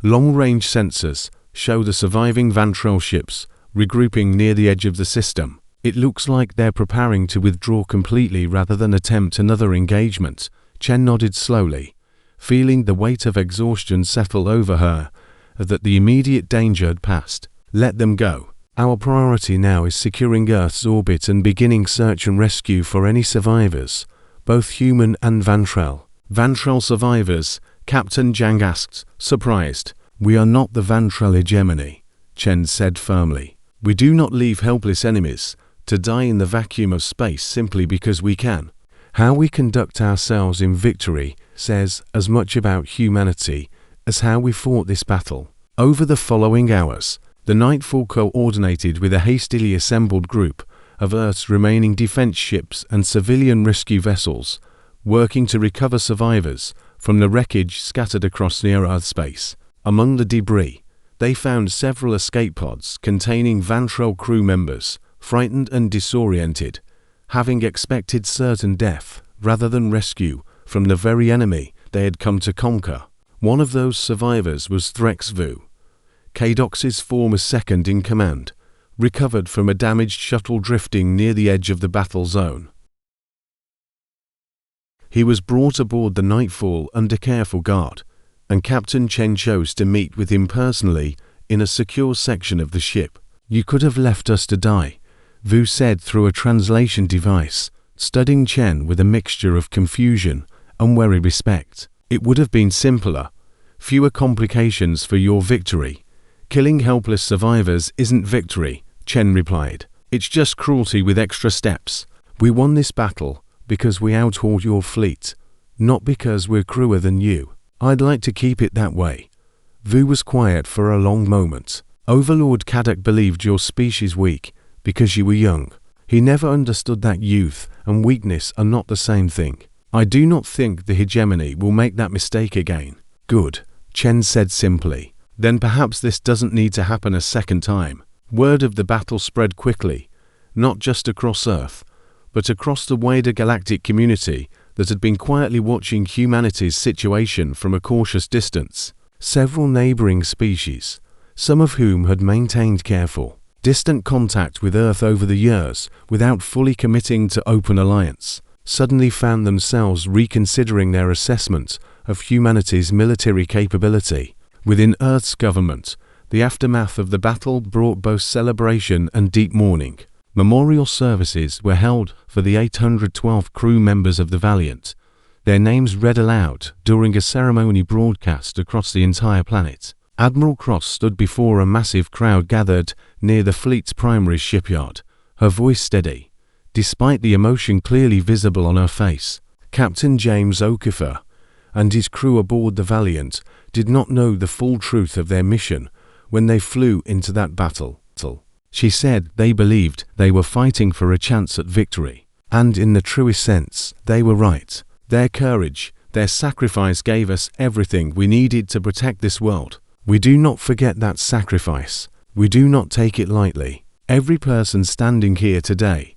"Long-range sensors show the surviving Vantrell ships regrouping near the edge of the system. It looks like they're preparing to withdraw completely rather than attempt another engagement." Chen nodded slowly, feeling the weight of exhaustion settle over her, that the immediate danger had passed. "Let them go. Our priority now is securing Earth's orbit and beginning search and rescue for any survivors, both human and Vantrell." "Vantrell survivors?" Captain Zhang asked, surprised. "We are not the Vantrell hegemony," Chen said firmly. "We do not leave helpless enemies to die in the vacuum of space simply because we can. How we conduct ourselves in victory says as much about humanity as how we fought this battle." Over the following hours, the Nightfall coordinated with a hastily assembled group of Earth's remaining defense ships and civilian rescue vessels, working to recover survivors from the wreckage scattered across near-Earth space. Among the debris, they found several escape pods containing Vantrell crew members, frightened and disoriented, having expected certain death rather than rescue from the very enemy they had come to conquer. One of those survivors was Threx Vu, Kadox's former second-in-command, recovered from a damaged shuttle drifting near the edge of the battle zone. He was brought aboard the Nightfall under careful guard, and Captain Chen chose to meet with him personally in a secure section of the ship. "You could have left us to die," Vu said through a translation device, studying Chen with a mixture of confusion and wary respect. "It would have been simpler, fewer complications for your victory. Killing helpless survivors isn't victory," Chen replied. "It's just cruelty with extra steps. We won this battle because we outhauled your fleet, not because we're crueler than you. I'd like to keep it that way." Vu was quiet for a long moment. "Overlord Kadok believed your species weak because you were young. He never understood that youth and weakness are not the same thing. I do not think the hegemony will make that mistake again." "Good," Chen said simply. "Then perhaps this doesn't need to happen a second time." Word of the battle spread quickly, not just across Earth, but across the wider galactic community that had been quietly watching humanity's situation from a cautious distance. Several neighboring species, some of whom had maintained careful, distant contact with Earth over the years without fully committing to open alliance, suddenly found themselves reconsidering their assessment of humanity's military capability. Within Earth's government, the aftermath of the battle brought both celebration and deep mourning. Memorial services were held for the 812 crew members of the Valiant, their names read aloud during a ceremony broadcast across the entire planet. Admiral Cross stood before a massive crowd gathered near the fleet's primary shipyard, her voice steady, despite the emotion clearly visible on her face. Captain James Okafor and his crew aboard the Valiant did not know the full truth of their mission when they flew into that battle. She said they believed they were fighting for a chance at victory, and in the truest sense, they were right. Their courage, their sacrifice gave us everything we needed to protect this world. We do not forget that sacrifice. We do not take it lightly. Every person standing here today,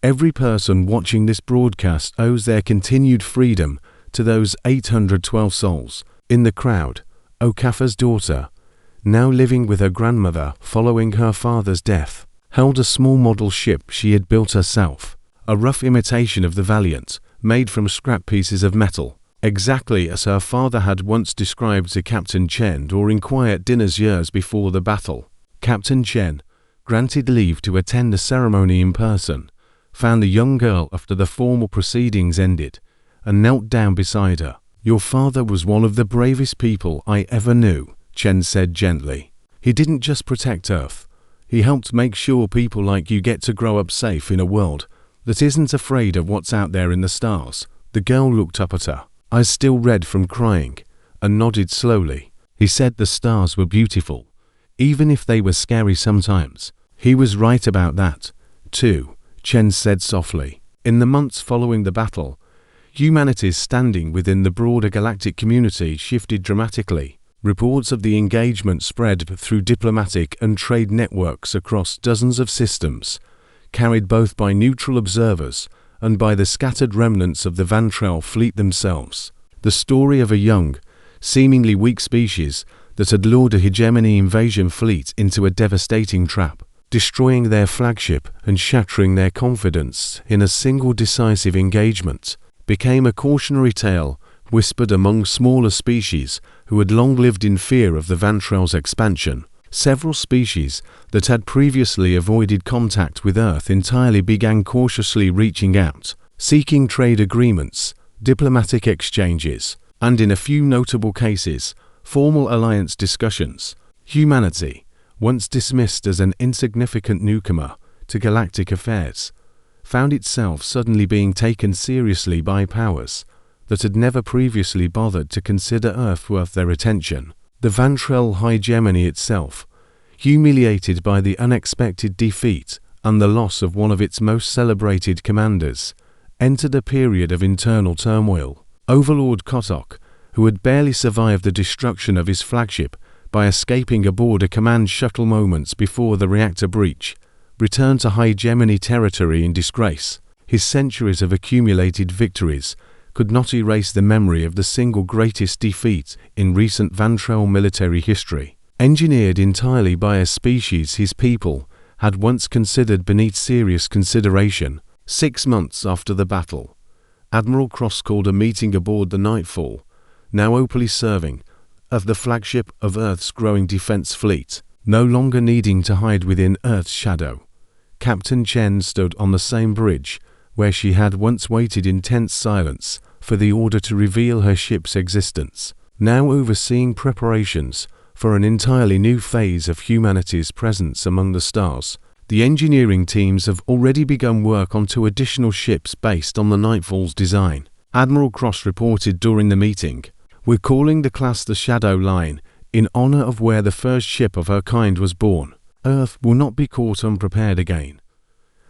every person watching this broadcast owes their continued freedom to those 812 souls. In the crowd, Okafor's daughter, now living with her grandmother following her father's death, held a small model ship she had built herself, a rough imitation of the Valiant, made from scrap pieces of metal, exactly as her father had once described to Captain Chen during quiet dinners years before the battle. Captain Chen, granted leave to attend the ceremony in person, found the young girl after the formal proceedings ended, and knelt down beside her. "Your father was one of the bravest people I ever knew," Chen said gently. "He didn't just protect Earth, He helped make sure people like you get to grow up safe in a world that isn't afraid of what's out there in the stars." The girl looked up at her, eyes still red from crying, and nodded slowly. "He said the stars were beautiful, even if they were scary sometimes. He was right about that, too," Chen said softly. In the months following the battle, humanity's standing within the broader galactic community shifted dramatically. Reports of the engagement spread through diplomatic and trade networks across dozens of systems, carried both by neutral observers and by the scattered remnants of the Vantrell fleet themselves. The story of a young, seemingly weak species that had lured a hegemony invasion fleet into a devastating trap, destroying their flagship and shattering their confidence in a single decisive engagement, became a cautionary tale whispered among smaller species who had long lived in fear of the Vantrell's expansion. Several species that had previously avoided contact with Earth entirely began cautiously reaching out, seeking trade agreements, diplomatic exchanges, and in a few notable cases, formal alliance discussions. Humanity, once dismissed as an insignificant newcomer to galactic affairs, found itself suddenly being taken seriously by powers that had never previously bothered to consider Earth worth their attention. The Vantrell hegemony itself, humiliated by the unexpected defeat and the loss of one of its most celebrated commanders, entered a period of internal turmoil. Overlord Kotok, who had barely survived the destruction of his flagship by escaping aboard a command shuttle moments before the reactor breach, returned to hegemony territory in disgrace. His centuries of accumulated victories could not erase the memory of the single greatest defeat in recent Vantrell military history. Engineered entirely by a species his people had once considered beneath serious consideration, 6 months after the battle, Admiral Cross called a meeting aboard the Nightfall, now openly serving as the flagship of Earth's growing defense fleet. No longer needing to hide within Earth's shadow, Captain Chen stood on the same bridge where she had once waited in tense silence for the order to reveal her ship's existence, now overseeing preparations for an entirely new phase of humanity's presence among the stars. The engineering teams have already begun work on 2 additional ships based on the Nightfall's design. Admiral Cross reported during the meeting, "We're calling the class the Shadow Line in honor of where the first ship of her kind was born. Earth will not be caught unprepared again,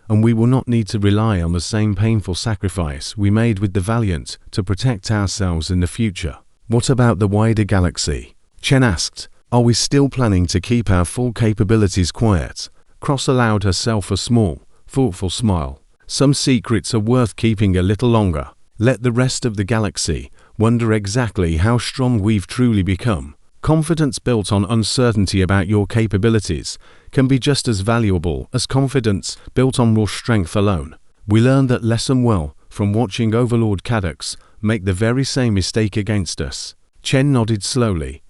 and we will not need to rely on the same painful sacrifice we made with the Valiant to protect ourselves in the future." "What about the wider galaxy?" Chen asked. "Are we still planning to keep our full capabilities quiet?" Cross allowed herself a small, thoughtful smile. "Some secrets are worth keeping a little longer. Let the rest of the galaxy wonder exactly how strong we've truly become. Confidence built on uncertainty about your capabilities can be just as valuable as confidence built on raw strength alone. We learned that lesson well from watching Overlord Caddox make the very same mistake against us." Chen nodded slowly,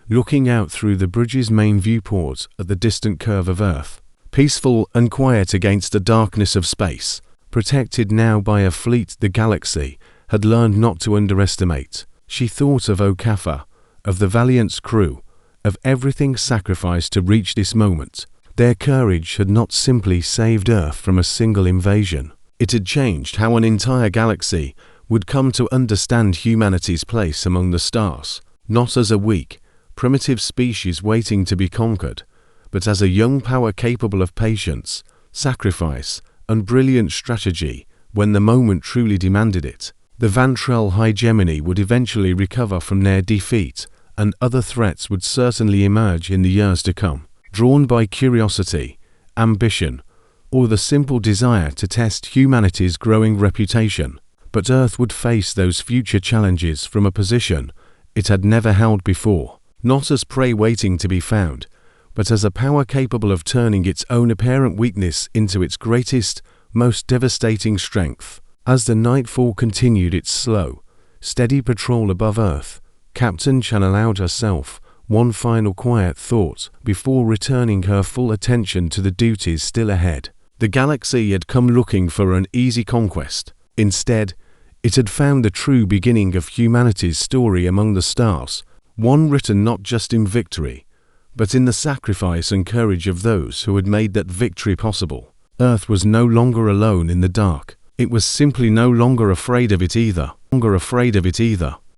looking out through the bridge's main viewport at the distant curve of Earth. Peaceful and quiet against the darkness of space, protected now by a fleet the galaxy had learned not to underestimate. She thought of Okafa, of the Valiant's crew, of everything sacrificed to reach this moment. Their courage had not simply saved Earth from a single invasion. It had changed how an entire galaxy would come to understand humanity's place among the stars, not as a weak, primitive species waiting to be conquered, but as a young power capable of patience, sacrifice, and brilliant strategy when the moment truly demanded it. The Vantrell hegemony would eventually recover from their defeat, and other threats would certainly emerge in the years to come, drawn by curiosity, ambition, or the simple desire to test humanity's growing reputation. But Earth would face those future challenges from a position it had never held before, not as prey waiting to be found, but as a power capable of turning its own apparent weakness into its greatest, most devastating strength. As the Nightfall continued its slow, steady patrol above Earth, Captain Chen allowed herself one final quiet thought before returning her full attention to the duties still ahead. The galaxy had come looking for an easy conquest. Instead, it had found the true beginning of humanity's story among the stars, one written not just in victory, but in the sacrifice and courage of those who had made that victory possible. Earth was no longer alone in the dark. It was simply no longer afraid of it either.